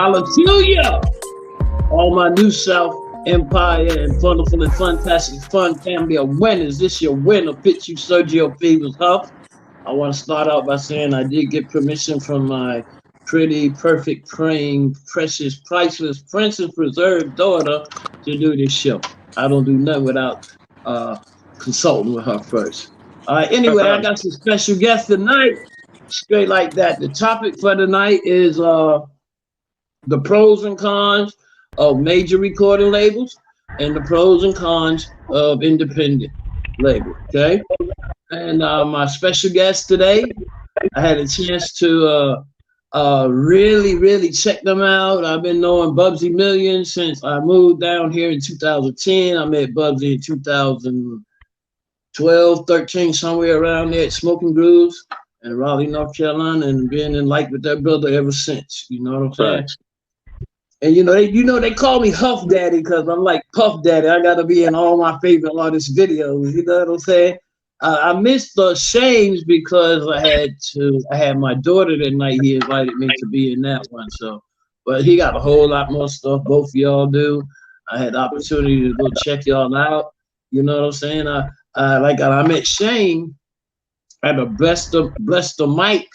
Hallelujah! All my New South Empire and wonderful and fantastic fun family of winners. This your winner, Pitch You Sergio Fevers Huff. I want to start out by saying I did get permission from my pretty, perfect, praying, precious, priceless, princess preserved daughter to do this show. I don't do nothing without consulting with her first. All right, anyway, I got some special guests tonight. Straight like that. The topic for tonight is the pros and cons of major recording labels and the pros and cons of independent label. Okay. And my special guest today, I had a chance to really check them out. I've been knowing Bubsy Millions since I moved down here in 2010. I met Bubsy in 2012, 13, somewhere around there at Smoking Grooves in Raleigh, North Carolina, and been in like with that brother ever since. You know what I'm saying? And they call me Huff Daddy because I'm like Puff Daddy. I gotta be in all my favorite artist videos. You know what I'm saying? I missed the Shames because I had my daughter that night. He invited me to be in that one. So, but he got a whole lot more stuff. Both of y'all do. I had the opportunity to go check y'all out. You know what I'm saying? I met Shame at a Bless the Mic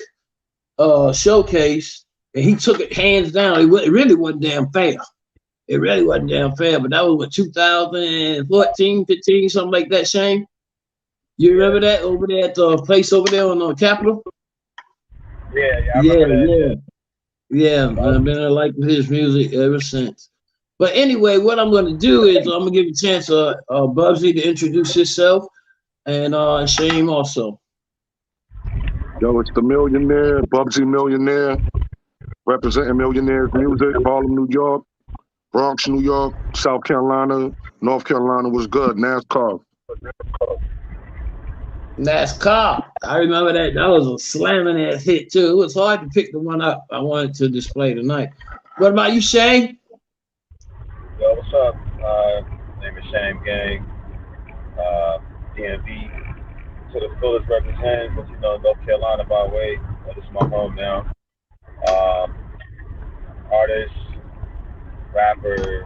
showcase, and he took it hands down. It really wasn't damn fair. It really wasn't damn fair, but that was what, 2014, 15, something like that, Shane? You remember that over there at the place over there on the Capitol? Yeah. I've been liking his music ever since. But anyway, what I'm going to do is I'm going to give you a chance, Bubsy, to introduce yourself, and Shame also. Yo, it's the Millionaire, Bubsy Millionaire, representing Millionaires Music, Harlem, New York, Bronx, New York, South Carolina, North Carolina was good, NASCAR. I remember that. That was a slamming ass hit too. It was hard to pick the one up I wanted to display tonight. What about you, Shane? Yo, what's up? Name is Shame Gang. DMV to the fullest represented, but North Carolina by way. This is my home now. Artist, rapper,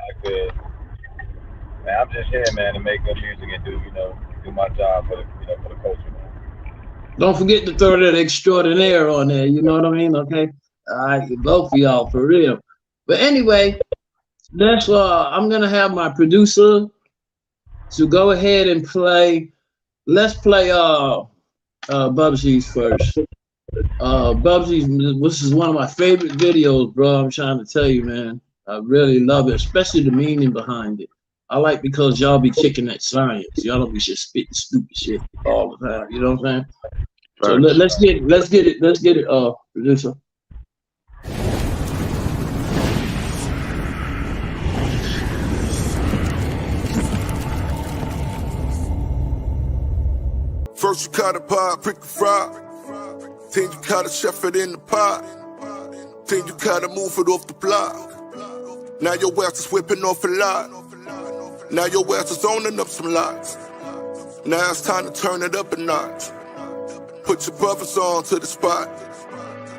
actor. Man, I'm just here, man, to make good music and do my job for the culture, man. Don't forget to throw that extraordinaire on there. You know what I mean? Okay. All right, both of y'all for real. But anyway, I'm gonna have my producer to go ahead and play. Let's play Bubsy's first. Bubsy's, this is one of my favorite videos, bro. I'm trying to tell you, man. I really love it, especially the meaning behind it. I like because y'all be kicking that science. Y'all don't be just spitting stupid shit all the time. You know what I'm saying? So let's get it, producer. First you cut a pie, prick the fry. Then you gotta chef it in the pot. Then you gotta move it off the block. Now your ass is whipping off a lot. Now your ass is owning up some lots. Now it's time to turn it up a notch. Put your brothers on to the spot.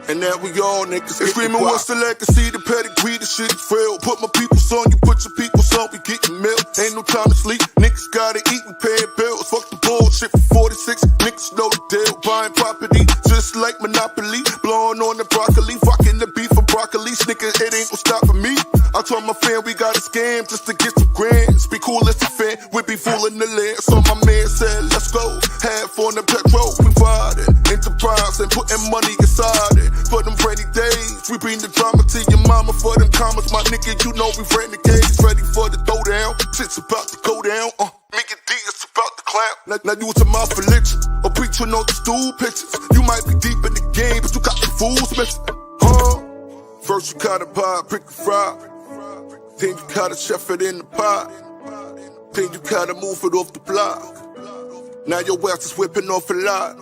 And now we all niggas screaming, what's the legacy, the pedigree, the shit is real. Put my peoples on, you put your peoples on, we getting milk. Ain't no time to sleep, niggas gotta eat, we paying bills. Fuck the bullshit for 46, niggas know the deal. Buying property, just like Monopoly. Blowing on the broccoli, rocking the beef for broccoli. Nigga, it ain't gon' stop for me. I told my fan we got a scam just to get some grands. Be cool as a fan, we be fooling the land. So my man said, let's go. Half on the petrol, we riding. Enterprise and putting money inside it. For them rainy days, we bring the drama to your mama. For them commas, my nigga, you know we renegades. Ready for the throwdown, shit's about to go down. Make it D, it's about to clap. Now you was a mouth religion, or preaching on the stool pictures. You might be deep in the game, but you got the fools missing. First you gotta buy, prick the fry. Then you gotta chef it in the pot. Then you gotta move it off the block. Now your ass is whipping off a lot.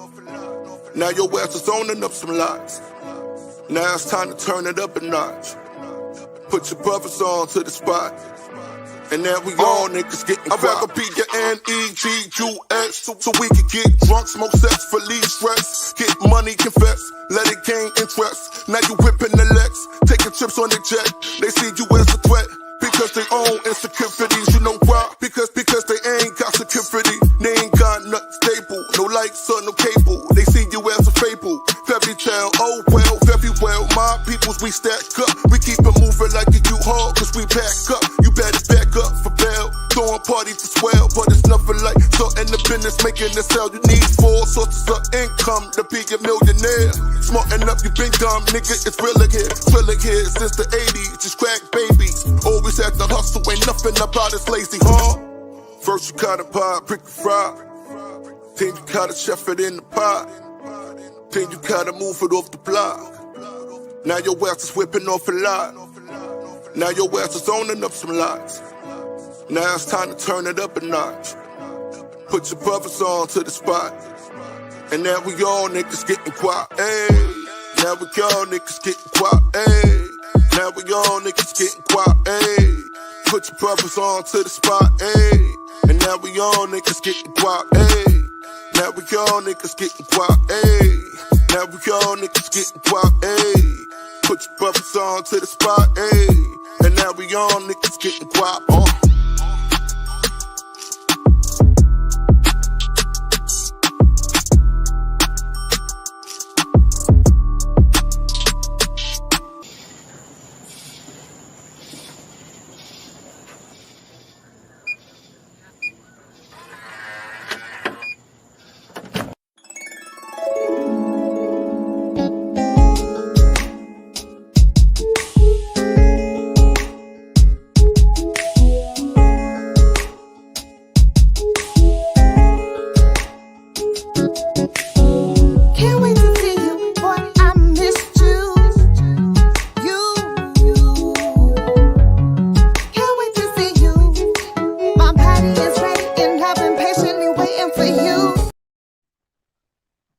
Now your ass is owning up some lots. Now it's time to turn it up a notch. Put your brothers on to the spot. And now we all niggas getting I'd rather be your N-E-G-U-S so we can get drunk, smoke sex, release stress, get money, confess, let it gain interest. Now you whipping the Lex, taking trips on the jet. They see you as a threat because they own insecurities. You know why? Because they ain't got security. They ain't got nothing stable, no lights or no cable. They see you as a fable, fairy tale. Oh well, very well. My peoples, we stack up. We keep it moving like a U-Haul, cause we back up. You better back up for bail. Throwing parties to swell, but it's nothing like starting the business, making the sale. You need 4 sources of income to be a millionaire. Smart enough, you been dumb, nigga. It's real here since the 80s. Just crack babies. Always had to hustle, ain't nothing about us lazy, huh? First you gotta buy, brick and fry. Then you gotta chef it in the pot. Then you gotta move it off the block. Now your ass is whipping off a lot. Now your ass is owning up some lots. Now it's time to turn it up a notch. Put your brothers on to the spot. And now we all niggas getting quiet, ayy. Now we all niggas getting quiet, ayy. Now we all niggas getting quiet, ayy. Put your brothers on to the spot, ayy. And now we all niggas getting quiet, ayy. Now we all niggas getting quiet, ayy. Now we all niggas getting quiet, ayy. Put your brothers on to the spot, ayy. And now we all niggas getting quiet,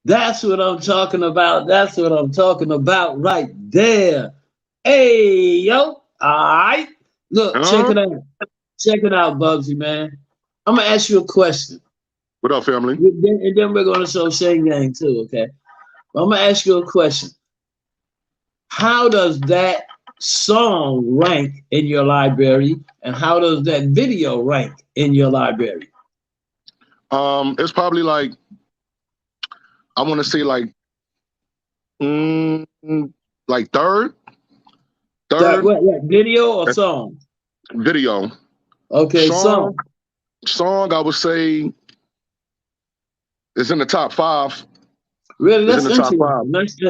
That's what I'm talking about. That's what I'm talking about right there. Hey, yo. All right. Look, check it out. Check it out, Bubsy, man. I'm going to ask you a question. What up, family? And then we're going to show Shame Gang too, okay? I'm going to ask you a question. How does that song rank in your library? And how does that video rank in your library? It's probably like, I want to say like third. What, video or song? Video. Okay, song. Song, I would say, is in the top 5. Really, that's interesting.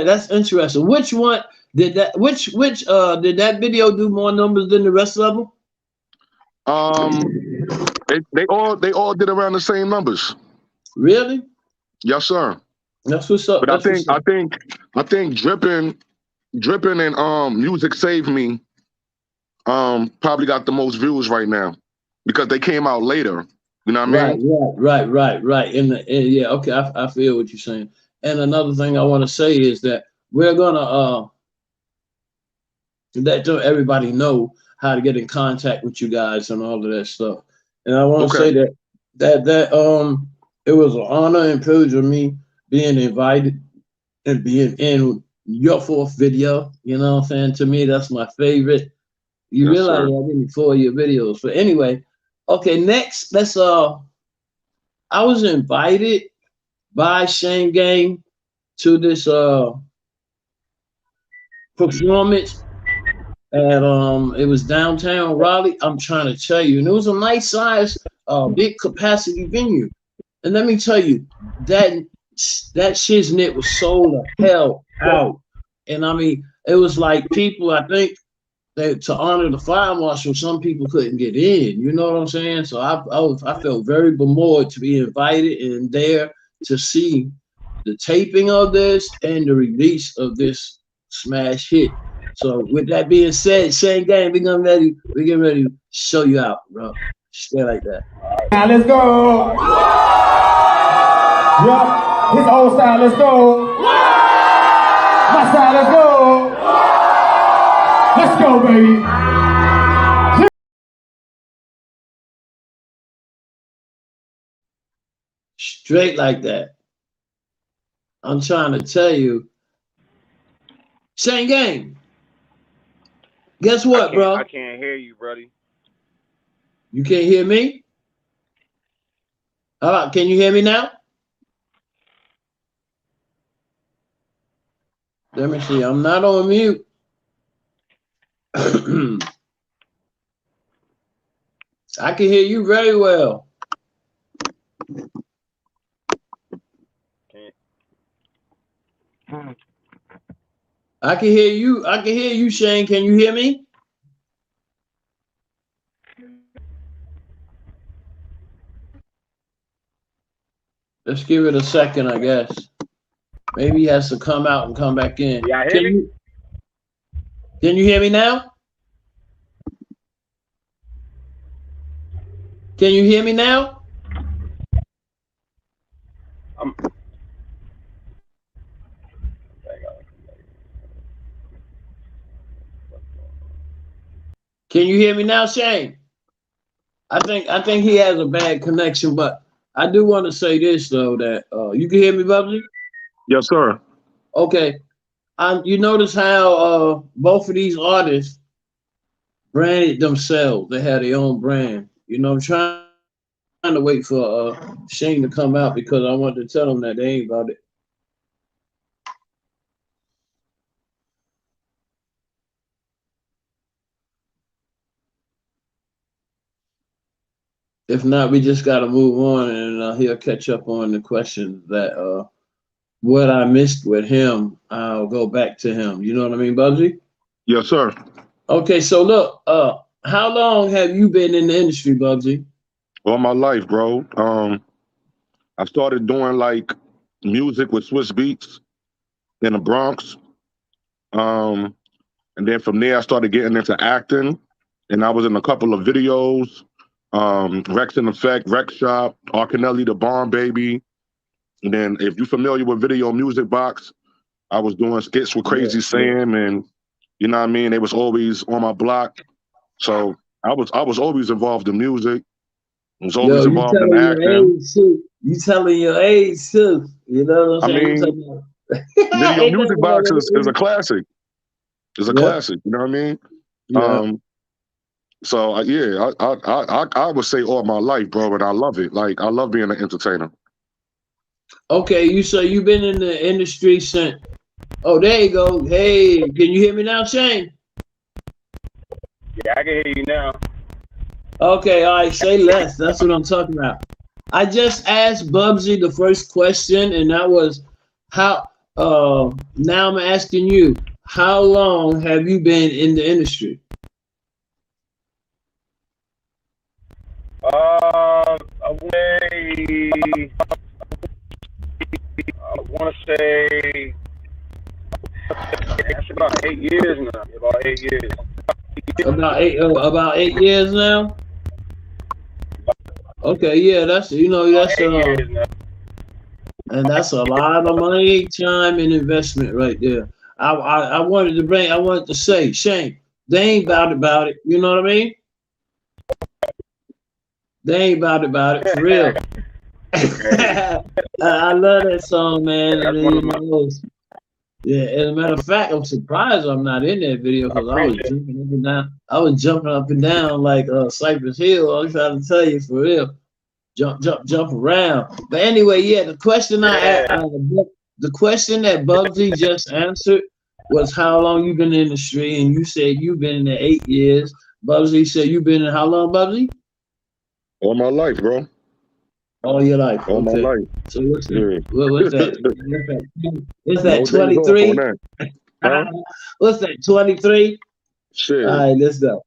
That's interesting. Which one did that? Which did that video do more numbers than the rest of them? They all did around the same numbers. Really? Yes, sir. That's what's up. But I think dripping and Music Save Me probably got the most views right now because they came out later. You know what I mean? Right. Yeah, okay, I feel what you're saying. And another thing I want to say is that we're gonna let everybody know how to get in contact with you guys and all of that stuff. And I want to say that it was an honor and privilege of me being invited and being in your 4th video. You know what I'm saying? To me, that's my favorite. You realize I didn't 4 of your videos. But anyway, okay, next, let's I was invited by Shame Gang to this performance at it was downtown Raleigh. I'm trying to tell you, and it was a nice size big capacity venue. And let me tell you, that shiznit was sold the hell out. And I mean, it was like people, I think that to honor the fire marshal, some people couldn't get in. You know what I'm saying? So I felt very bemored to be invited and there to see the taping of this and the release of this smash hit. So with that being said, Shame Gang, we get ready to show you out, bro. Stay like that. Now let's go. Yup, his old style, let's go. My style, let's go. Let's go, baby. Straight like that. I'm trying to tell you. Shame Gang. Guess what, bro? I can't hear you, buddy. You can't hear me? Can you hear me now? Let me see. I'm not on mute. I can hear you very well. I can hear you. I can hear you, Shane. Can you hear me? Let's give it a second, I guess. Maybe he has to come out and come back in. Yeah, can you hear me now? Can you hear me now? Can you hear me now, Shane? I think he has a bad connection, but I do want to say this though, that you can hear me, Bubsy? Yes, sir. Okay. You notice how both of these artists branded themselves. They had their own brand. You know, I'm trying to wait for Shane to come out because I want to tell him that they ain't about it. If not, we just got to move on, and he'll catch up on the questions that what I missed with him. I'll go back to him. You know what I mean, Bubsy? Yes, sir. Okay, so look, how long have you been in the industry, Bubsy? All my life, bro. I started doing like music with Swiss Beats in the Bronx. And then from there, I started getting into acting, and I was in a couple of videos. Rex in Effect, Rex Shop, Arcanelli, the Barn Baby. And then if you're familiar with Video Music Box, I was doing skits with Crazy Sam, and you know what I mean? They was always on my block. So I was always involved in music. I was always involved in acting. You telling your age too. You know what I'm saying? Video Music Box is a classic. It's a classic, you know what I mean? Yeah. So I would say all my life, bro, and I love it. Like I love being an entertainer. Okay, you say you've been in the industry since. Oh, there you go. Hey, can you hear me now, Shane? Yeah, I can hear you now. Okay, all right, say less. That's what I'm talking about. I just asked Bubsy the first question, and that was how. Now I'm asking you, how long have you been in the industry? I want to say that's about 8 years now. About 8 years. About 8 years now. Okay, yeah, that's and that's a lot of money, time, and investment right there. I wanted to say, Shane, they ain't about it. You know what I mean? They ain't about it for real. I love that song, man. Yeah, as a matter of fact, I'm surprised I'm not in that video because I was jumping up and down. I was jumping up and down like Cypress Hill. I'm trying to tell you for real. Jump around. But anyway, yeah, the question the question that Bubsy just answered was how long you been in the industry, and you said you've been in there 8 years. Bubsy said you've been in how long, Bubsy? All my life, bro. All your life. All my life. So what's that? What's that? 23? Huh? What's that? 23? Shit. All right, let's go.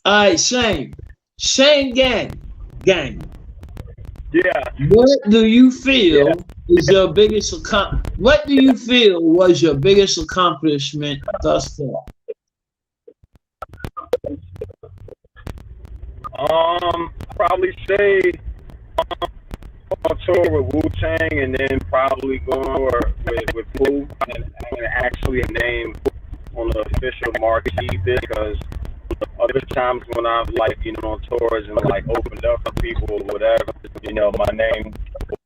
All right, Shane Gang. Yeah. What do you feel is your biggest What do you feel was your biggest accomplishment thus far? Probably say on tour with Wu-Tang, and then probably go on tour with Wu, and actually a name on the official marquee, because other times when I've like, on tours and like opened up for people or whatever, my name would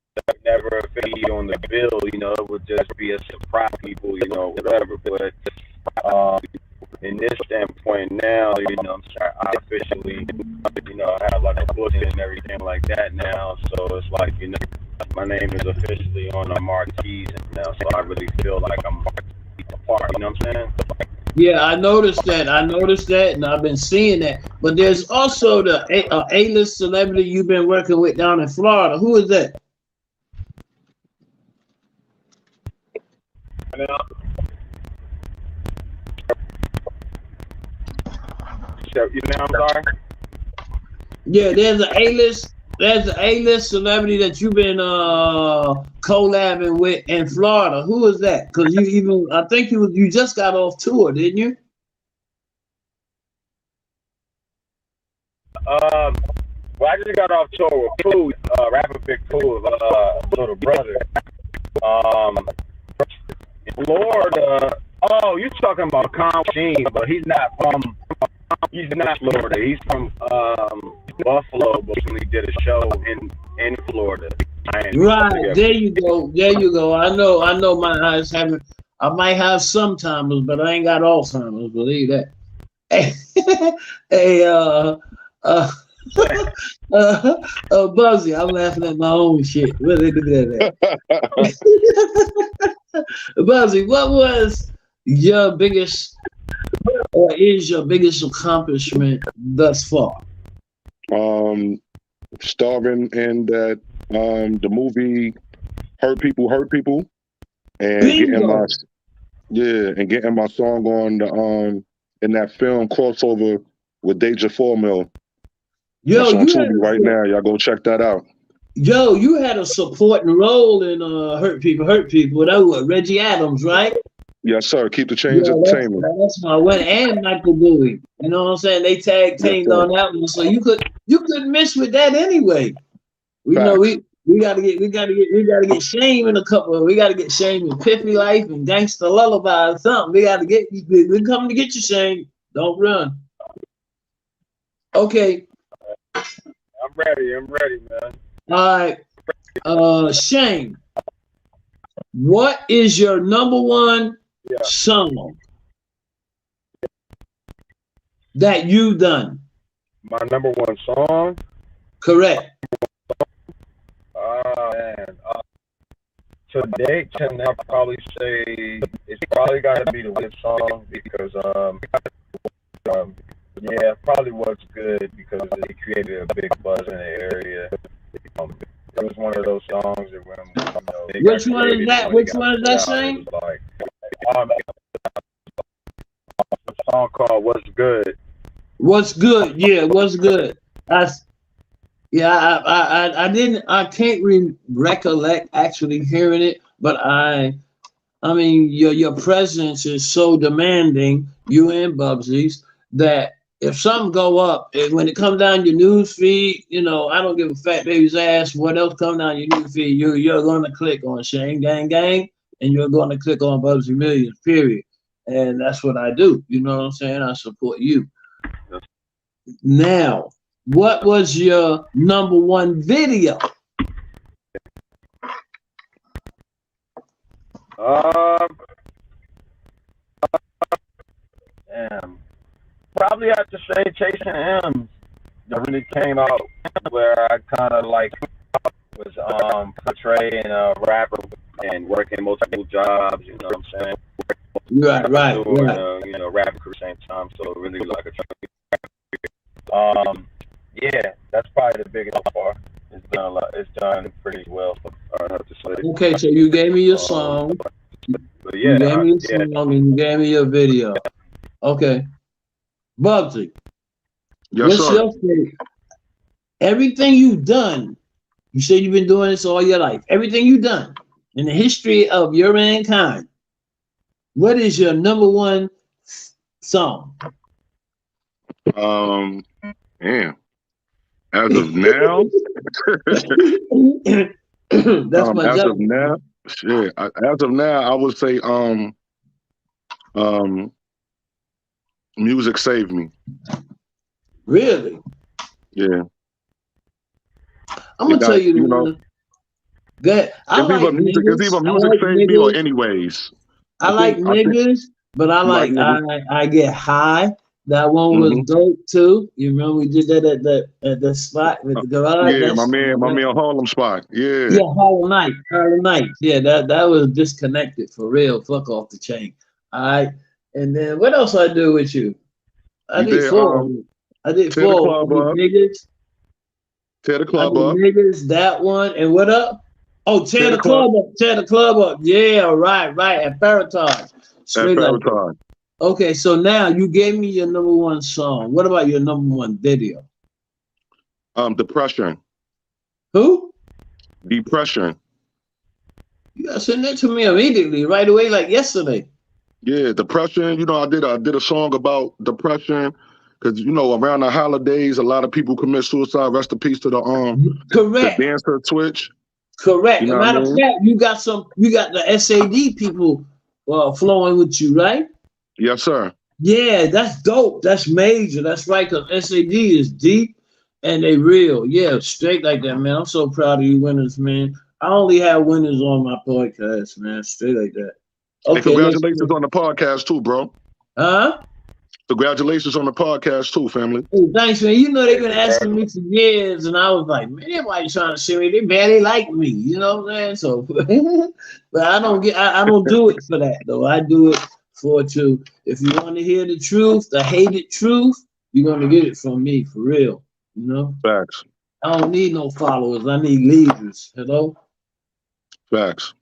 never be on the bill, it would just be a surprise to people, whatever. But in this standpoint now, I officially, have like a book and everything like that now. So it's like, my name is officially on the marquees now. So I really feel like I'm a part, you know what I'm saying? Yeah, I noticed that. And I've been seeing that. But there's also the A-list celebrity you've been working with down in Florida. Who is that? I'm sorry? Yeah, there's an A-list celebrity that you've been collabing with in Florida. Who is that? Because I think you just got off tour, didn't you? Well, I just got off tour with Pooh, rapper Big Pooh, little brother. In Florida. Oh, you're talking about Con Sheen, but he's not Florida. He's from Buffalo, but he did a show in Florida. Right, there you go. I know my eyes haven't. I might have some timers, but I ain't got Alzheimer's. Believe that. Hey, Bubsy, I'm laughing at my own shit. What did they do that? Bubsy, what was your biggest or is your biggest accomplishment thus far? Starring in that the movie Hurt People, and Bingo. getting my song on the in that film crossover with Deja Formil. Yo, it's on Tubi right now. Y'all go check that out. Yo, you had a supporting role in Hurt People. That was Reggie Adams, right? Yes, sir. Keep the change entertainment. That's my one, and Michael Bowie. You know what I'm saying? They tag teamed on that one, so you couldn't miss with that anyway. We gotta get Shame in a couple. We gotta get Shame in Piffy Life and Gangsta Lullaby or something. We're coming to get you, Shame. Don't run. Okay. I'm ready, man. All right. Shame. What is your number one song that you done? My number one song? Correct. Man. To date, I'll probably say it's probably got to be the Whip song because, probably was good because it created a big buzz in the area. It was one of those songs that when Which one is that? Which one is that, Shane? Like, a song called "What's Good." What's good? Yeah, what's good? I can't recollect actually hearing it, but I mean your presence is so demanding, you and Bubsy's, that if something go up, and when it comes down your news feed, I don't give a fat baby's ass what else come down your news feed. You're going to click on Shame Gang, and you're going to click on Bubsy Millions, period. And that's what I do. You know what I'm saying? I support you. Now, what was your number one video? Damn. Probably have to say Chasing M's. That really came out where I kind of like was portraying a rapper and working multiple jobs. You know what I'm saying? Right. Rapping at the same time. So really like a. That's probably the biggest part. It's done pretty well. I have to say. Okay, so you gave me your song. But yeah, you gave me your song and you gave me your video. Okay. Bubsy. Yes, sir. Your favorite? Everything you've done, you say you've been doing this all your life. Everything you've done in the history of your mankind, what is your number one song? Man. As of now, that's my as job. of now, shit. As of now, I would say Music saved me. Really? Yeah. I'm gonna tell you the know, one. Good. I like it's niggas. either I music like saved me or niggas. anyways. I like niggas, but I like like niggas. I get high. That one was dope too. You remember we did that at the spot with the garage. Yeah, my man Harlem spot. Yeah. Yeah, Harlem Night. Yeah, that was disconnected for real. Fuck off the chain. All right. And then what else I do with you? I did four. I did Tear the four. club up. Niggas. Tear the club up. Niggas, that one. And what up? Oh, tear the club up. Tear the club up. Yeah, right. At Paratage. Straight like that. Okay, so now you gave me your number one song. What about your number one video? Depression. Who? Depression. You gotta send that to me immediately, right away, like yesterday. Yeah, depression. You know, I did a song about depression because you know around the holidays, a lot of people commit suicide. Rest in peace to the correct the dancer Twitch. Correct. You know matter of fact, you got the SAD people flowing with you, right? Yes, sir. Yeah, that's dope. That's major. That's right, because SAD is deep and they real. Yeah, straight like that, man. I'm so proud of you winners, man. I only have winners on my podcast, man. Straight like that. Okay. And congratulations on the podcast too, bro. Huh? Congratulations on the podcast too, family. Hey, thanks, man. You know they've been asking me for years, and I was like, man, everybody trying to see me. They barely like me, you know what I'm saying? So, but I don't do it for that though. I do it for to. If you want to hear the truth, the hated truth, you're gonna get it from me for real. You know. Facts. I don't need no followers. I need leaders. Hello. Facts.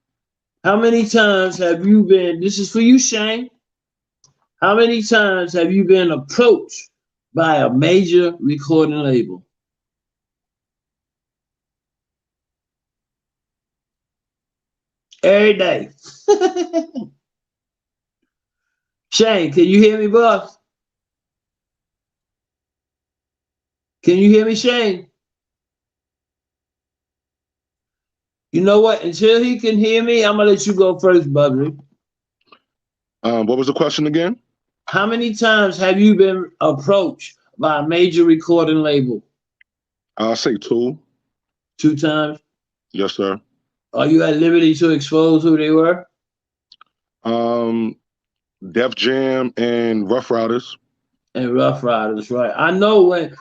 How many times have you been? This is for you, Shane. How many times have you been approached by a major recording label? Every day. Shane, can you hear me, boss? Can you hear me, Shane? You know what? Until he can hear me, I'm gonna let you go first, Bubsy. What was the question again? How many times have you been approached by a major recording label? I'll say 2. 2 times? Yes, sir. Are you at liberty to expose who they were? Def Jam and Rough Riders. And Rough Riders, right? I know when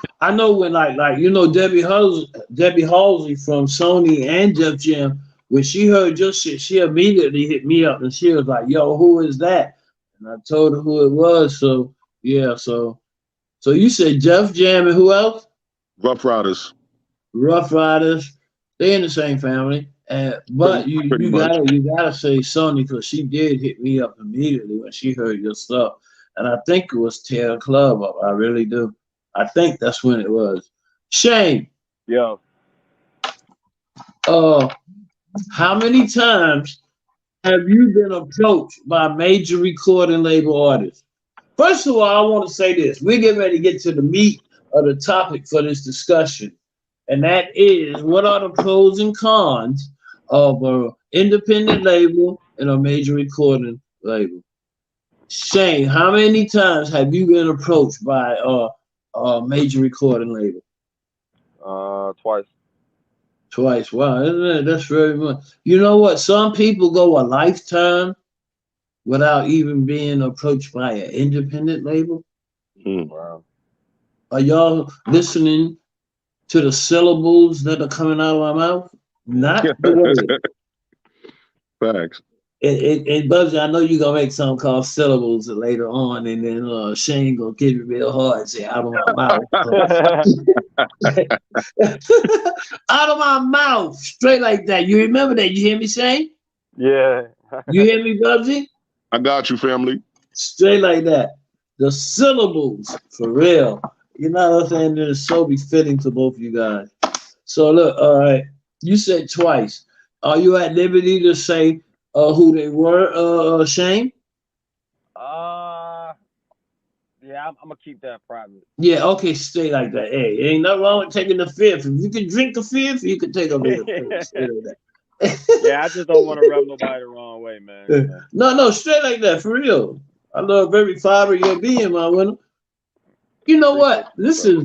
like you know Debbie Halsey from Sony and Def Jam. When she heard your shit, she immediately hit me up and she was like, "Yo, who is that?" And I told her who it was. So yeah, so you said Def Jam and who else? Rough Riders. Rough Riders. They in the same family. But you gotta say Sony because she did hit me up immediately when she heard your stuff. And I think it was Tear the Club Up. I really do. I think that's when it was. Shane. Yo. How many times have you been approached by major recording label artists? First of all, I want to say this. We're getting ready to get to the meat of the topic for this discussion. And that is, what are the pros and cons of an independent label and a major recording label? Shane, how many times have you been approached by a major recording label? Twice. Twice. Wow, isn't it? That's very much. You know what? Some people go a lifetime without even being approached by an independent label. Wow. Are y'all listening to the syllables that are coming out of my mouth? Not the word. Facts. And Bubsy, I know you're gonna make something called syllables later on, and then Shane gonna give you real hard and say out of my mouth. Out of my mouth, straight like that. You remember that? You hear me say? Yeah. You hear me, Bubsy? I got you, family. Straight like that. The syllables, for real. You know what I'm saying? It's so befitting to both of you guys. So look, all right. You said twice. Are you at liberty to say who they were, Shane? Yeah, I'm gonna keep that private. Yeah, okay, stay like that. Hey, ain't nothing wrong with taking the fifth. If you can drink the fifth, you can take a little fifth. Yeah, I just don't want to rub nobody the wrong way, man. No, straight like that, for real. I love every fiber of your being, my winner. You know what? This is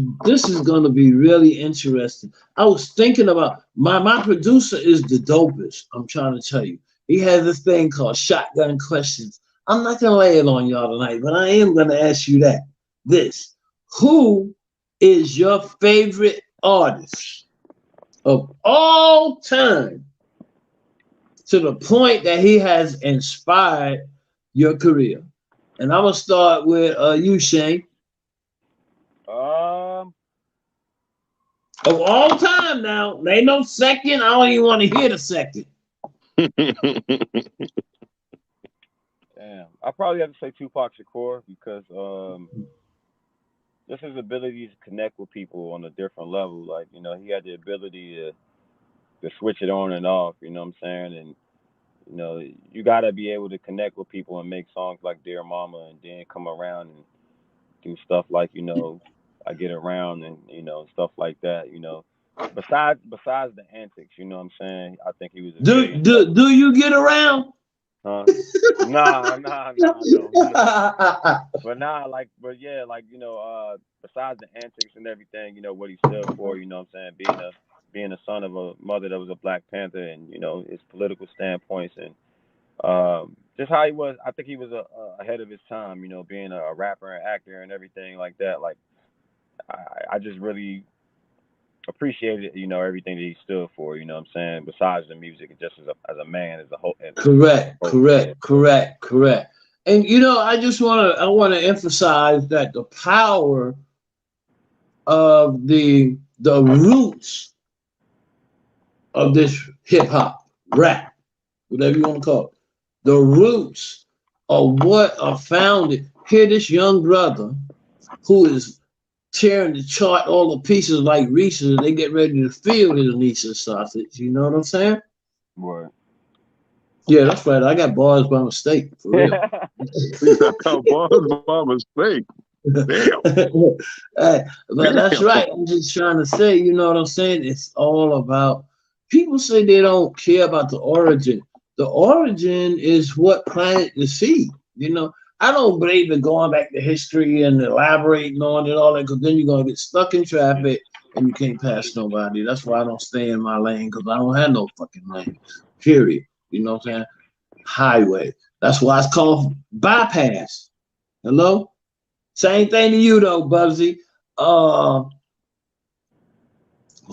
gonna be really interesting. I was thinking about my producer is the dopest. I'm trying to tell you. He has this thing called shotgun questions. I'm not gonna lay it on y'all tonight, but I am gonna ask you that. This. Who is your favorite artist of all time to the point that he has inspired your career? And I'm gonna start with you, Shane. Of all time now, there ain't no second. I don't even want to hear the second. Damn, I probably have to say Tupac Shakur because just his ability to connect with people on a different level. Like, you know, he had the ability to switch it on and off. You know what I'm saying? And you know, you gotta be able to connect with people and make songs like Dear Mama, and then come around and do stuff like, you know, I Get Around, and you know, stuff like that. You know, besides the antics, you know what I'm saying? I think he was a Do you get around? Huh? Nah, no. But yeah, like, you know, besides the antics and everything, you know, what he stood for, you know what I'm saying, being a son of a mother that was a Black Panther, and, you know, his political standpoints, and just how he was. I think he was ahead of his time, you know, being a rapper and actor and everything like that. Like, I just really appreciated, you know, everything that he stood for, you know what I'm saying, besides the music, and just as a man, as a whole. Correct. And you know, I want to emphasize that the power of the roots of this hip hop, rap, whatever you want to call it, the roots of what are founded. Here, this young brother who is tearing the chart all the pieces like Reese's, they get ready to feel his Reese's sausage. You know what I'm saying? Right. Yeah, that's right. I got bars by mistake, for real. Bars by mistake. Damn. Hey, but that's right. I'm just trying to say, you know what I'm saying? It's all about, people say they don't care about the origin. The origin is what planted the seed. You know, I don't believe in going back to history and elaborating on it all that, because then you're gonna get stuck in traffic and you can't pass nobody. That's why I don't stay in my lane, because I don't have no fucking lane. Period. You know what I'm saying? Highway. That's why it's called bypass. Hello? Same thing to you though, Bubsy.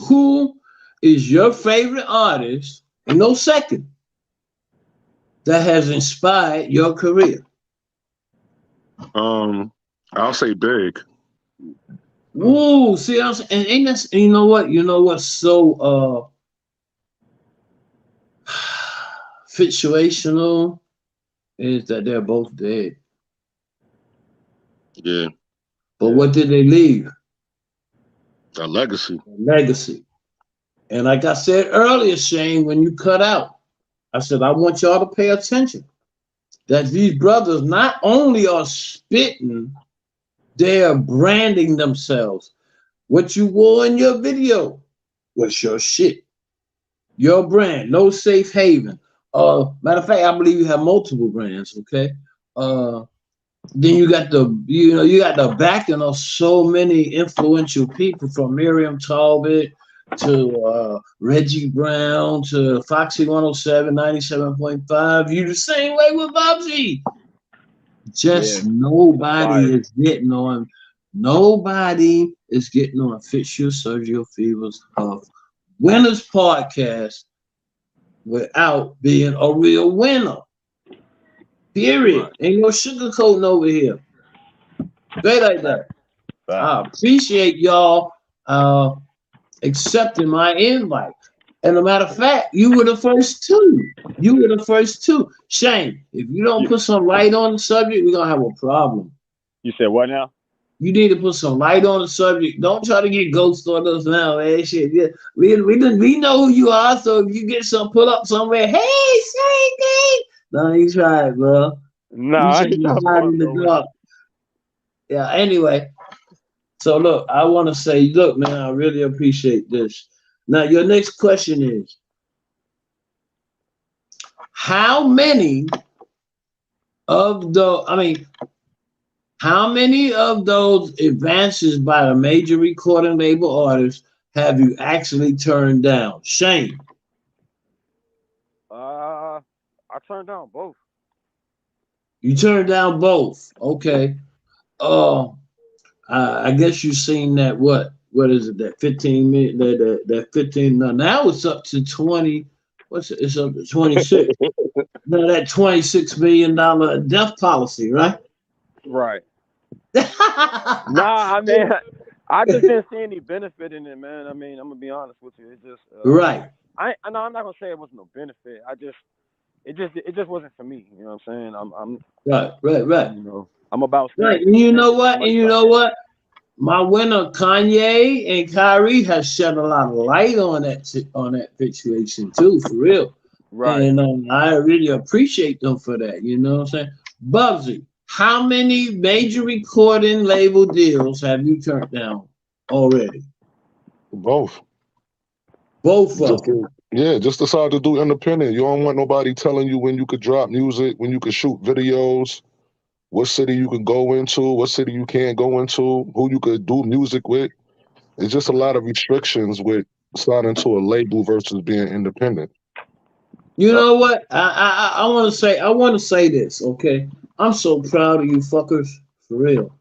Who is your favorite artist, in no second, that has inspired your career? I'll say Big. Ooh, see, and that's, you know what? You know what's so situational is that they're both dead. Yeah. But what did they leave? A legacy. Legacy. And like I said earlier, Shane, when you cut out, I said, I want y'all to pay attention that these brothers not only are spitting, they are branding themselves. What you wore in your video was your shit. Your brand, no safe haven. Matter of fact, I believe you have multiple brands, okay? Then you got the backing of so many influential people, from Miriam Talbot to Reggie Brown to Foxy 107, 97.5. You the same way with Bubsy. Just nobody is getting on. Nobody is getting on Fitz-Hugh Sergio Fever's Winners Podcast without being a real winner. Period. Right. Ain't no sugarcoating over here. Straight like that. I appreciate y'all accepting my invite. And a matter of fact, you were the first two. Shane, if you don't put some light on the subject, we're gonna have a problem. You said what now? You need to put some light on the subject. Don't try to get ghost on us now, man. Shit, yeah. We know who you are. So if you get some pull up somewhere, hey, Shane Gang. No, you try it, bro. No, I ain't in the dark. Yeah. Anyway, so look, I want to say, look, man, I really appreciate this. Now, your next question is, how many How many of those advances by the major recording label artists have you actually turned down? Shame. I turned down both. You turned down both. Okay. I guess you've seen that. What is it? That 15 minute. That 15. Now it's up to 20. What's it? It's up to 26. No, that $26 million death policy, right? Right. Nah, I mean, I just didn't see any benefit in it, man. I mean, I'm gonna be honest with you. It just right. I'm not gonna say it was no benefit. It just wasn't for me. You know what I'm saying? I'm right. You know, I'm about right. And you know what? My winner Kanye and Kyrie have shed a lot of light on that situation too, for real. Right. And I really appreciate them for that. You know what I'm saying? Bubsy, how many major recording label deals have you turned down already? Both. Both of them. Just decide to do independent. You don't want nobody telling you when you could drop music, when you could shoot videos, what city you could go into, what city you can't go into, who you could do music with. It's just a lot of restrictions with signing to a label versus being independent. You know what? I want to say this, okay? I'm so proud of you fuckers, for real.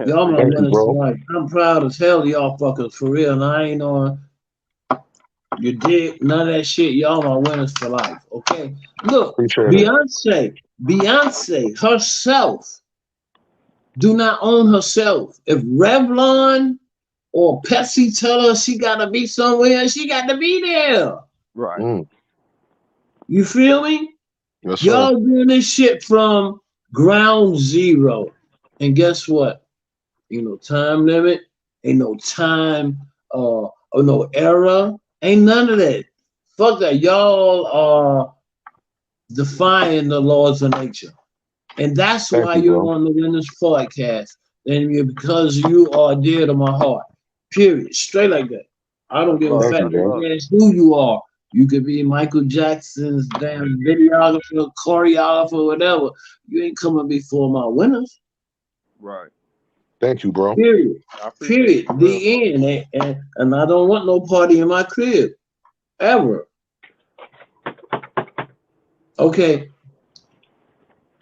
Y'all my winners for life. I'm proud as hell of y'all fuckers, for real. And I ain't on you dig none of that shit. Y'all my winners for life, okay? Look, Beyonce herself do not own herself. If Revlon or Pepsi tell her she gotta be somewhere, she got to be there. Right. You feel me? Yes, y'all doing this shit from ground zero. And guess what? Ain't no time limit, ain't no time or no era, ain't none of that. Fuck that. Y'all are defying the laws of nature. And that's why you're on the WINNA'S Podcast. And because you are dear to my heart. Period. Straight like that. I don't give a fuck who you are. You could be Michael Jackson's damn videographer, choreographer, whatever. You ain't coming before my winners. Right. Thank you, bro. Period. Period. The end. And I don't want no party in my crib. Ever. Okay.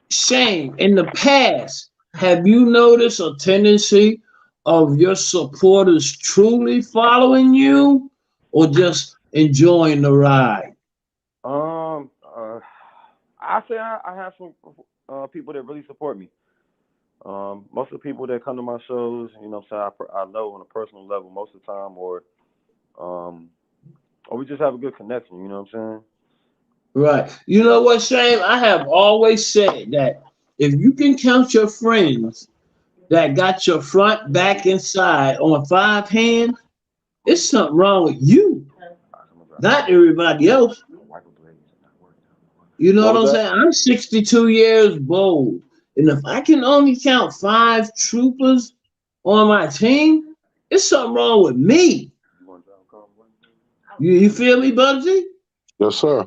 Shame. In the past, have you noticed a tendency of your supporters truly following you or just enjoying the ride? I say I have some people that really support me. Most of the people that come to my shows, you know what I'm saying, I know on a personal level most of the time, or we just have a good connection, you know what I'm saying? Right. You know what, Shane? I have always said that if you can count your friends that got your front, back, and side on 5 hands, it's something wrong with you. Not everybody else. You know what I'm saying? I'm 62 years old. And if I can only count 5 troopers on my team, it's something wrong with me. You feel me, Bubsy? Yes, sir.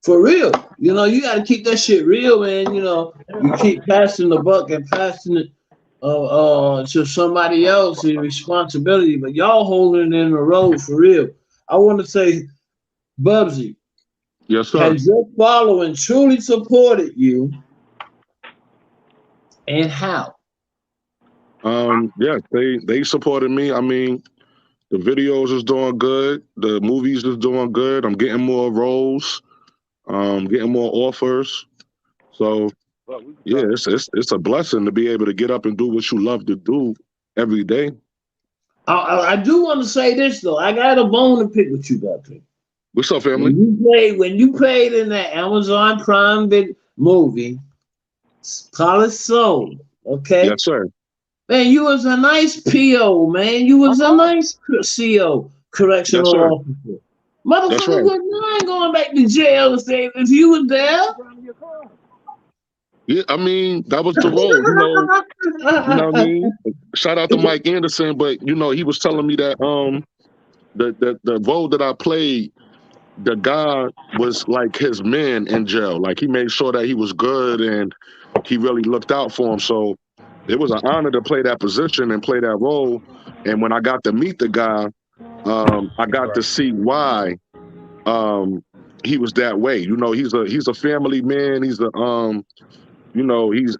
For real. You know, you got to keep that shit real, man. You know, you keep passing the buck and passing it to somebody else's responsibility, but y'all holding it in the road for real. I want to say, Bubsy, yes, sir. Has your following truly supported you, and how? Yes, they supported me. I mean, the videos is doing good, the movies is doing good. I'm getting more roles, getting more offers. So yeah, it's a blessing to be able to get up and do what you love to do every day. I do want to say this though. I got a bone to pick with you, Bubsy. What's up, family? When you played in that Amazon Prime movie, College Soul, okay? Yes, sir. Man, you was a nice PO, man. You was a nice CO, correctional officer. Motherfucker, I ain't going back to jail if you was there. Yeah, I mean, that was the role, you know what I mean? Shout out to Mike Anderson, but you know, he was telling me that the role that I played, the guy was like his man in jail. Like he made sure that he was good and he really looked out for him. So it was an honor to play that position and play that role. And when I got to meet the guy, I got to see why he was that way. You know, he's a family man. He's he's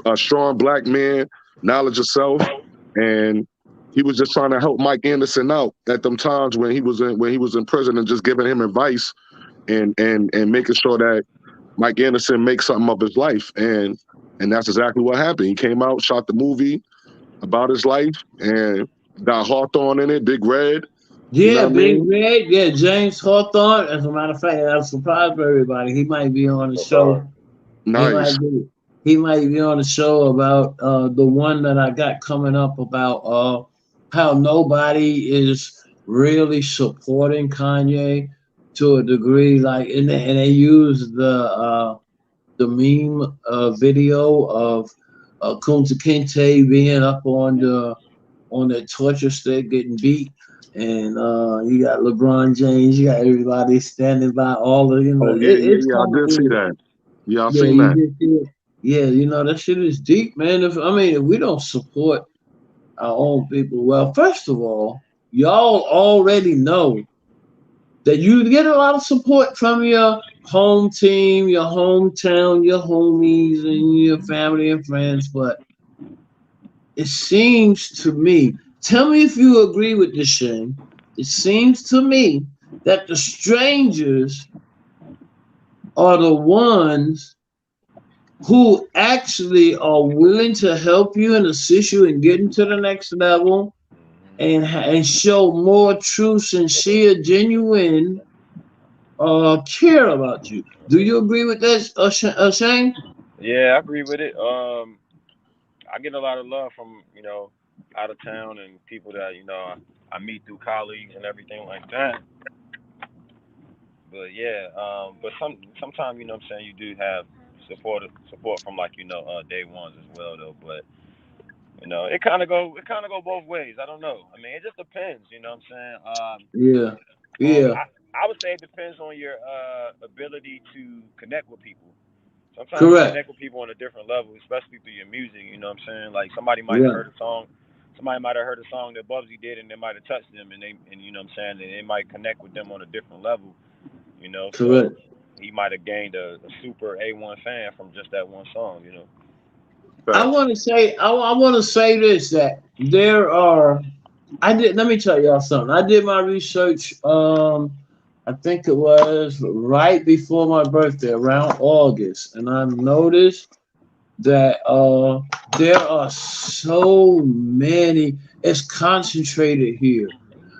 a strong black man, knowledge of self, and he was just trying to help Mike Anderson out at them times when he was in prison, and just giving him advice and making sure that Mike Anderson makes something of his life. And that's exactly what happened. He came out, shot the movie about his life, and got Hawthorne in it, Big Red. You know Yeah, what I Big mean? Red. Yeah, James Hawthorne. As a matter of fact, I'm surprised for everybody. He might be on the show. He Nice. might be. He might be on the show about the one that I got coming up about how nobody is really supporting Kanye to a degree. Like, and they use the meme video of Kunta Kinte being up on the torture stick getting beat. And you got LeBron James, you got everybody standing by all of Oh it's yeah. I kind of did see weird. that. Yeah, I Yeah, seen you that. did see it. Yeah, that shit is deep, man. If we don't support our own people, well, first of all, y'all already know that you get a lot of support from your home team, your hometown, your homies, and your family and friends, but it seems to me, tell me if you agree with this, Shane. It seems to me that the strangers are the ones who actually are willing to help you and assist you in getting to the next level and show more true, sincere, genuine care about you. Do you agree with that, Shane? Yeah, I agree with it. I get a lot of love from out of town and people that I meet through colleagues and everything like that. But yeah, but sometimes what I'm saying, you do have support from like day ones as well though. But it kind of go both ways. I don't know. I mean, it just depends. You know what I'm saying? Yeah, yeah, I would say it depends on your ability to connect with people. Sometimes you correct. connect with people on a different level, especially through your music. You know what I'm saying? Like somebody might have Right, heard a song, somebody might have heard a song that Bubsy did, and it might have touched them, and you know what I'm saying, and it might connect with them on a different level. So correct. he might have gained a super A1 fan from just that one song. I Facts. want to say, I want to say this that there are. I did. Let me tell y'all something. I did my research. I think it was right before my birthday, around August, and I noticed that there are so many. It's concentrated here,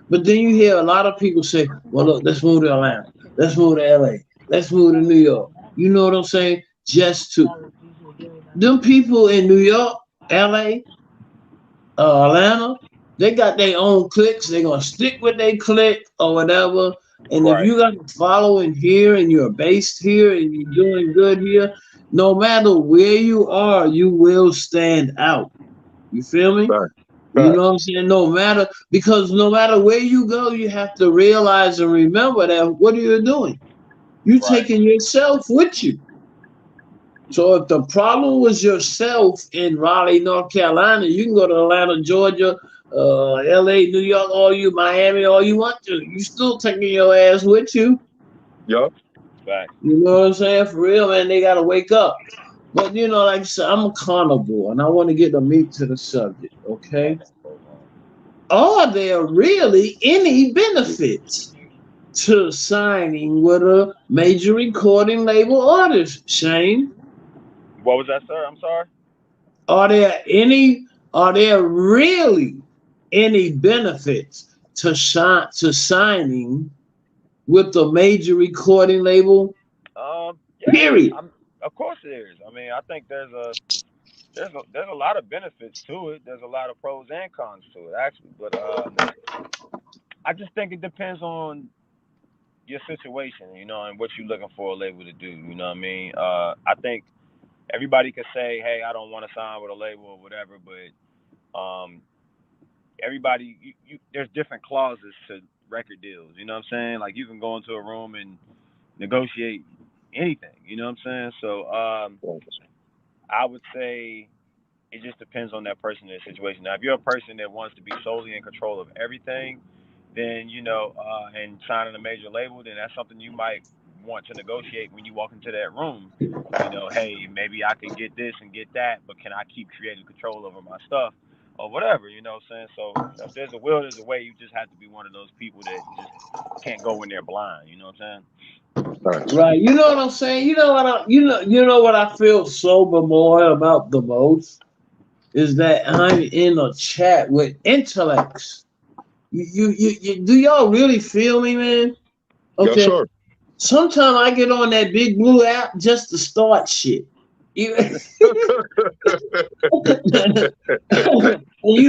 but then you hear a lot of people say, "Well, look, let's move to Atlanta. Let's move to LA. Let's move to New York." You know what I'm saying? Just to them people in New York, LA, Atlanta, they got their own cliques. They're gonna stick with their clique or whatever. And if Right. you got a following here and you're based here and you're doing good here, no matter where you are, you will stand out. You feel me? Facts. You Facts. know what I'm saying? Because no matter where you go, you have to realize and remember that what are you doing? You're Right. taking yourself with you. So if the problem was yourself in Raleigh, North Carolina, you can go to Atlanta, Georgia, LA, New York, all you, Miami, all you want to. You still taking your ass with you. Yup. Facts. You know what I'm saying? For real, man, they gotta wake up. But like I said, I'm a carnivore and I want to get the meat to the subject, okay? Are there really any benefits to signing with a major recording label artist, Shane? What was that, sir? I'm sorry. Are there any? Are there really any benefits to signing with the major recording label? Yeah. Period. Of course there is. I mean, I think there's a lot of benefits to it. There's a lot of pros and cons to it, actually. But I just think it depends on your situation, and what you're looking for a label to do. You know what I mean? I think everybody could say, "Hey, I don't want to sign with a label or whatever," but everybody, there's different clauses to record deals. You know what I'm saying? Like you can go into a room and negotiate anything. You know what I'm saying? So I would say it just depends on that person and their situation. Now, if you're a person that wants to be solely in control of everything, then and signing a major label, then that's something you might want to negotiate when you walk into that room. Hey, maybe I can get this and get that, but can I keep creative control over my stuff or whatever? You know what I'm saying? So if there's a will, there's a way. You just have to be one of those people that just can't go in there blind. You know what I'm saying? Right. You know what I'm saying? You know what what I feel so memorial about the most is that I'm in a chat with intellects. You do y'all really feel me, man? Okay. Yes, sir. Sometimes I get on that Big Blue app just to start shit. You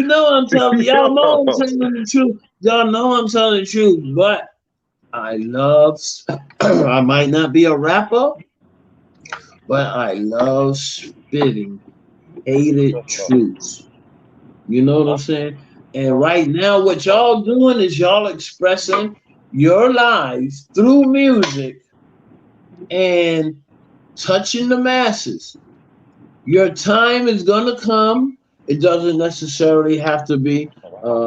know I'm telling y'all know I'm telling the truth. Y'all know I'm telling the truth, but I love I might not be a rapper, but I love spitting hated truths. You know what I'm saying? And right now, what y'all doing is y'all expressing your lives through music and touching the masses. Your time is gonna come. It doesn't necessarily have to be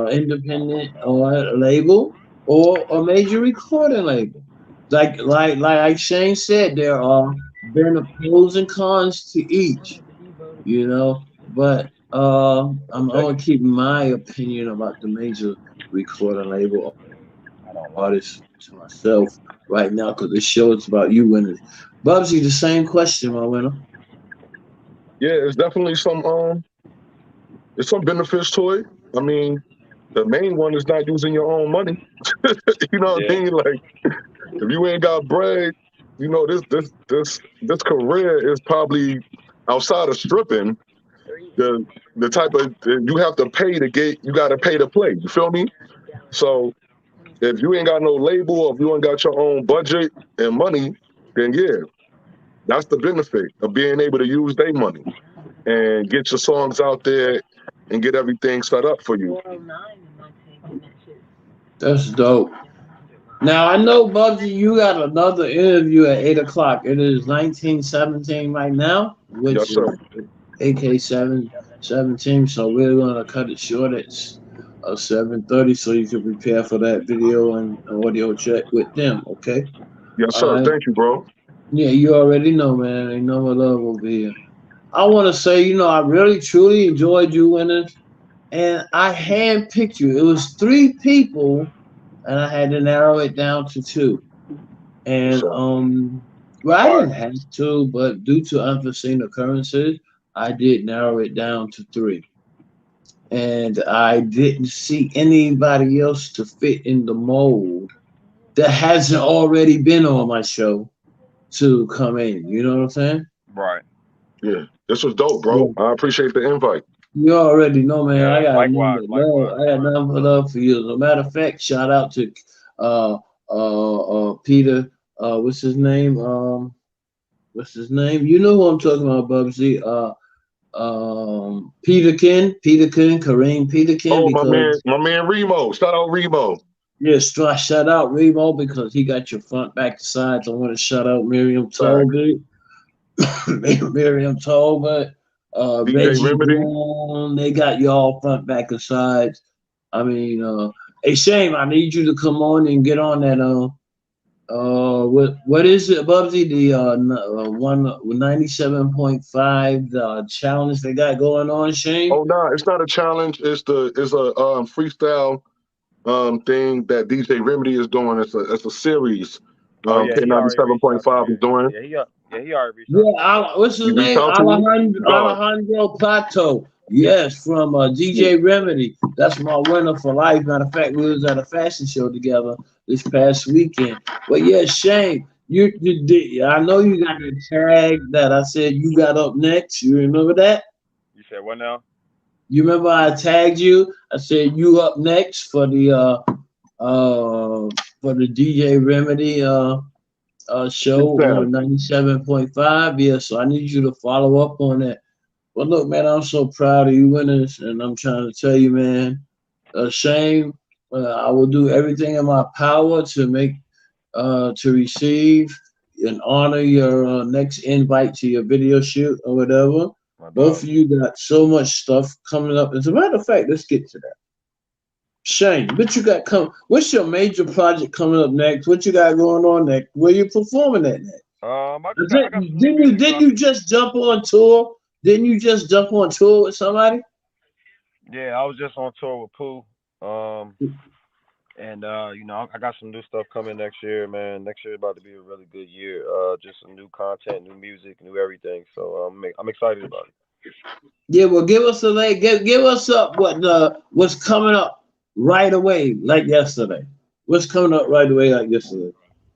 independent or a label or a major recording label. Like Shane said, there are pros and cons to each. But I'm gonna keep my opinion about the major recording label artist to myself right now because this show is about you winners. Bubsy, the same question, my winner. Yeah, it's definitely there's some benefits to it. I mean, the main one is not using your own money. You know what I mean? Like, if you ain't got bread, this career is probably outside of stripping. The type of you have to pay to get, you got to pay to play. You feel me? So if you ain't got no label, or if you ain't got your own budget and money, then yeah, that's the benefit of being able to use their money and get your songs out there and get everything set up for you. That's dope. Now I know, Bubsy, you got another interview at 8 o'clock. It is 1917 right now, which Yes, sir. is AK-17. So we're gonna cut it short at 7:30, so you can prepare for that video and audio check with them. Okay. Yes, sir. Thank you, bro. Yeah, you already know, man. Ain't no more love over here. I want to say, I really truly enjoyed you winners, and I handpicked you. It was 3 people, and I had to narrow it down to 2. And I didn't have to, but due to unforeseen occurrences, I did narrow it down to 3. And I didn't see anybody else to fit in the mold that hasn't already been on my show to come in. You know what I'm saying? Right. Yeah, this was dope, bro. Yeah. I appreciate the invite. You already know, man. Yeah, I got likewise. I got nothing but love for you. As a matter of fact, shout out to Peter. What's his name? You know who I'm talking about, Bubsy. Peterkin, Kareem Peterkin. Oh, my man Remo. Shout out Remo. Yes, shout out Remo because he got your front, back, to sides. I want to shout out Miriam Tolbert. Miriam Tolbert. DJ Remedy. Brown, they got y'all front, back, and sides. I mean, hey Shane, I need you to come on and get on that. What is it, Bubsy? The 197.5 challenge they got going on, Shane? Oh no, it's not a challenge. It's a freestyle thing that DJ Remedy is doing. It's a series. K97.5 is doing. Yeah, he already reached out. Yeah, what's his name? Alejandro Pato. Yes, from DJ Remedy. That's my winner for life. Matter of fact, we was at a fashion show together this past weekend. But yeah, Shane, you did. I know you got the tag that I said you got up next. You remember that? You said what now? You remember I tagged you? I said you up next for the DJ Remedy show on 97.5. Yeah, so I need you to follow up on that. Well, look, man, I'm so proud of you winners, and I'm trying to tell you, man, Shane, I will do everything in my power to make, to receive and honor your next invite to your video shoot or whatever. Both of you got so much stuff coming up. As a matter of fact, let's get to that. Shane, what you got coming? What's your major project coming up next? What you got going on next? Where you performing at next? Didn't you just jump on tour? Didn't you just jump on tour with somebody? Yeah, I was just on tour with Pooh. And you know, I got some new stuff coming next year, man. Next year is about to be a really good year. Just some new content, new music, new everything. So I'm excited about it. Yeah, well, give us give us up what's coming up right away, like yesterday. What's coming up right away, like yesterday?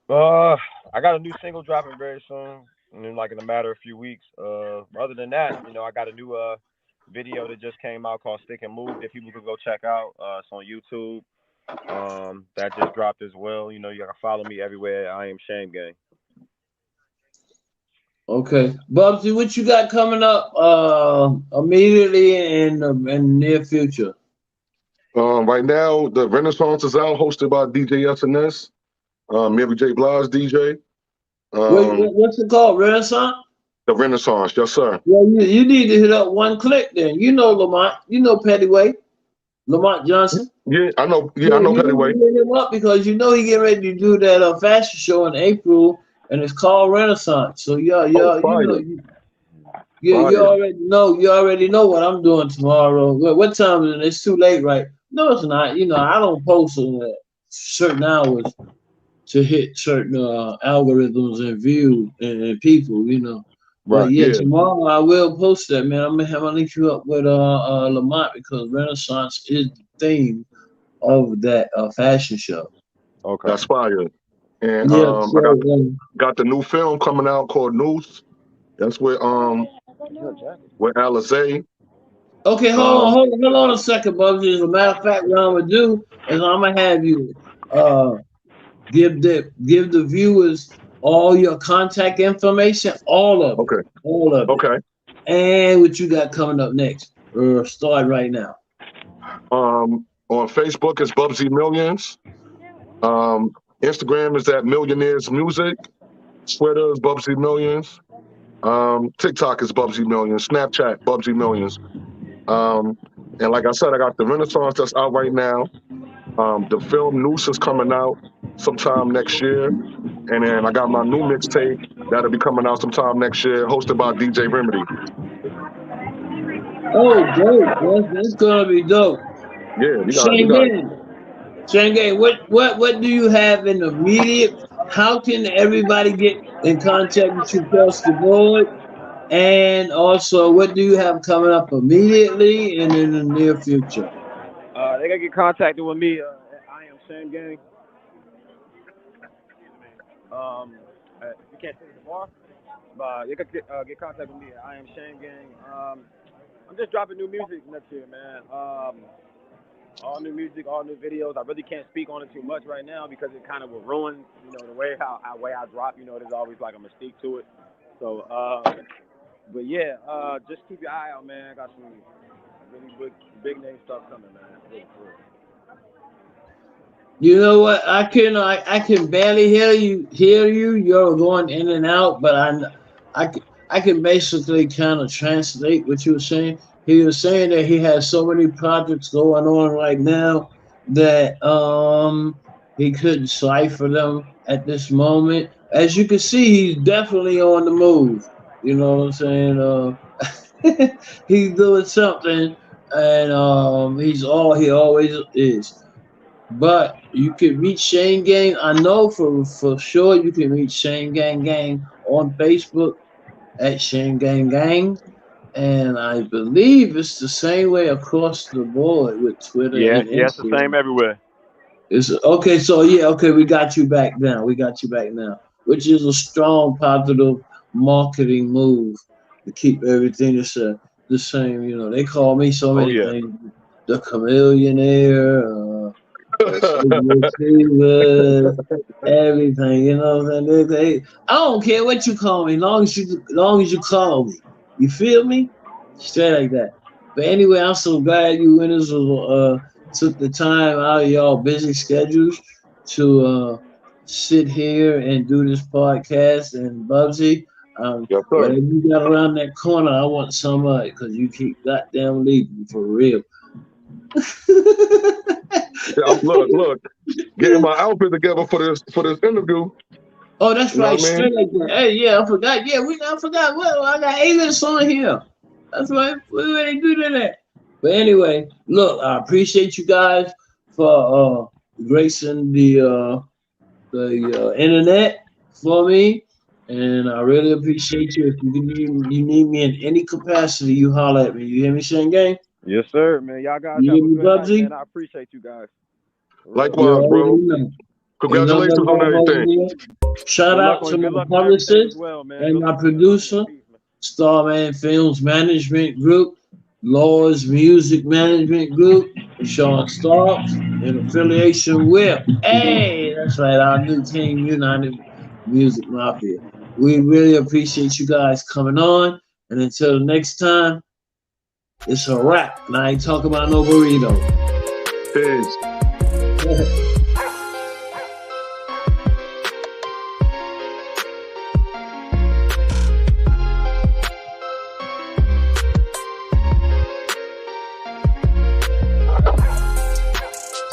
I got a new single dropping very soon, and in like in a matter of a few weeks. Other than that, you know, I got a new video that just came out called "Stick and Move" that people could go check out. It's on YouTube. That just dropped as well. You know, you gotta follow me everywhere. I am Shame Gang. Okay, Bubsy, what you got coming up immediately in the near future? Right now, the Renaissance is out, hosted by DJ SNS, Mary J. Blige DJ. What's it called? Renaissance? The Renaissance, yes, sir. Well, you need to hit up One Click then. You know Lamont. You know Pettyway. Lamont Johnson. Yeah, I know. Yeah, I know Pettyway. You hit him up because you know he getting ready to do that fashion show in April, and it's called Renaissance. So you already know. You already know what I'm doing tomorrow. What time is it? It's too late, right? No, it's not. You know, I don't post on certain hours to hit certain algorithms and views and people. You know. Right. But yeah, tomorrow I will post that, man. I'm gonna link you up with Lamont because Renaissance is the theme of that fashion show. Okay, that's fire. And yeah, I got the new film coming out called Noose. That's with Alizé. Okay, hold on a second, Bubsy. As a matter of fact, what I'm gonna do is I'm gonna have you give the viewers all your contact information, all of it. All of it. Okay. And what you got coming up next? Start right now. On Facebook, it's Bubsy Millions. Instagram is at Millionaires Music. Twitter is Bubsy Millions. TikTok is Bubsy Millions. Snapchat, Bubsy Millions. And like I said, I got the Renaissance that's out right now. The film Noose is coming out sometime next year. And then I got my new mixtape that'll be coming out sometime next year, hosted by DJ Remedy. Oh, dope. That's gonna be dope. Yeah, Shane Gang, what do you have in the immediate? How can everybody get in contact with you across the board? And also, what do you have coming up immediately and in the near future? They can get contacted with me at I Am Shame Gang. You can't say the bar, but you can get contact with me at I Am Shame Gang. I'm just dropping new music next year, man. All new music, all new videos. I really can't speak on it too much right now because it kind of will ruin, you know, the way I drop. You know, there's always like a mystique to it. So, but yeah, just keep your eye out, man. I got some really big name stuff coming, man. You know what? I can barely hear you. You're going in and out, but I can basically kind of translate what you were saying. He was saying that he has so many projects going on right now that he couldn't cipher them at this moment. As you can see, he's definitely on the move. You know what I'm saying? He's doing something, and he always is. But you can reach Shane Gang. I know for sure you can reach Shane Gang on Facebook at Shane Gang. And I believe it's the same way across the board with Twitter. Yeah, and Instagram. It's the same everywhere. It's okay. So we got you back now. Which is a strong, positive marketing move to keep everything the same. You know, they call me so many things: the Chameleonaire, everything. You know what I'm saying? I don't care what you call me, long as you call me. You feel me? Straight like that. But anyway, I'm so glad you winners took the time out of y'all busy schedules to sit here and do this podcast. And Bubsy, Yes, sir. Whatever you got around that corner, I want some of it because you keep goddamn leaving for real. Look, getting my outfit together for this interview. Oh, that's You know right. what I Straight mean? like that. Hey, yeah, I forgot. Yeah, I forgot. Well, I got A-list on here. That's right. We already good at that. But anyway, look, I appreciate you guys for gracing the internet for me, and I really appreciate you. If you need me in any capacity, you holler at me. You hear me, Shane Gang? Yes, sir, man. Y'all guys You have hear a me, good night, Bubsy? man. I appreciate you guys. Likewise, bro. Congratulations on everything. Shout out to my publicist well, man. and my producer, Starman Films Management Group, Lord's Music Management Group, Sean Starks, in affiliation with, hey, that's right, our new team, United Music Mafia. We really appreciate you guys coming on, and until the next time, it's a wrap, and I ain't talking about no burrito. Peace.